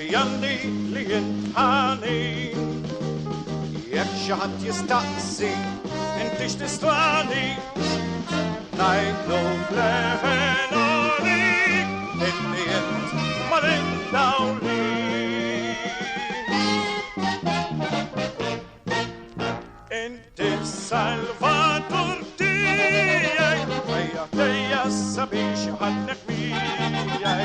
Fjandi li jinħani Jek xaħat jistaqsi Inti x'tistwani Najdu fleħenoni Illi jint ma nindawli Inti salvatur tijaj Ejja tejja sabiex ħannek mijaj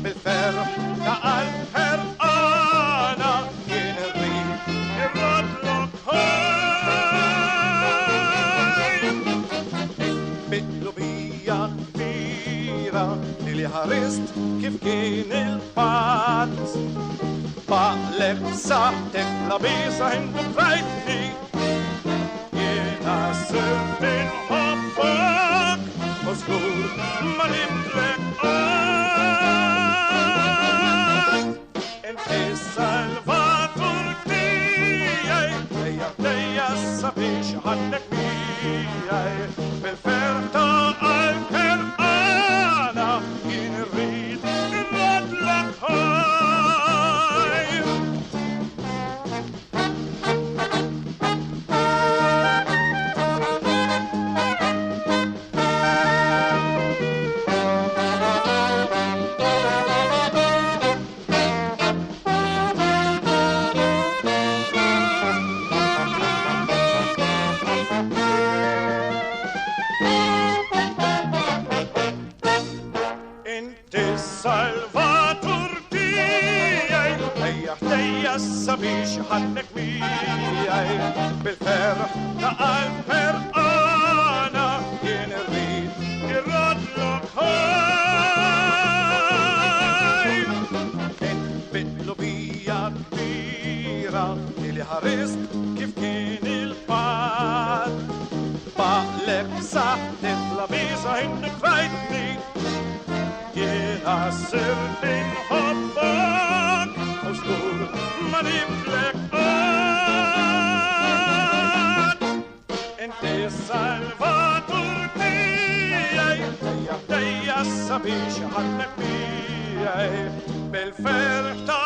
Bil-ferħ ta' għal-ħerqana Jien irrid irrodlok ħaj Bidlu bija kbira Li ħarist kif kien il-pat Baqlek saħtek la bisa intu trajtni Jiena sirt inħobbok U żgur ma Nibdlek Qatt Inti salvatur tijaj Tejja sabiex ħannek mijaj Bil-ferħ ta' għal-ħerqana Jien irrid irrodlok ħaj Salvatur tijaj Ejja sabiex ħannek mijaj Bil-ferħ ta' għal-ħerqana Jien irrid irrodlok ħaj Bidlu bija kbira Li ħarist kif kien il-pat Baqlek saħtet la bisa innek trajtni Jiena sirt inħobbok U żgur ma Nibdlek Qatt Inti salvatur tijaj Tejja sabiex ħannek mijaj Bil-ferħ ta'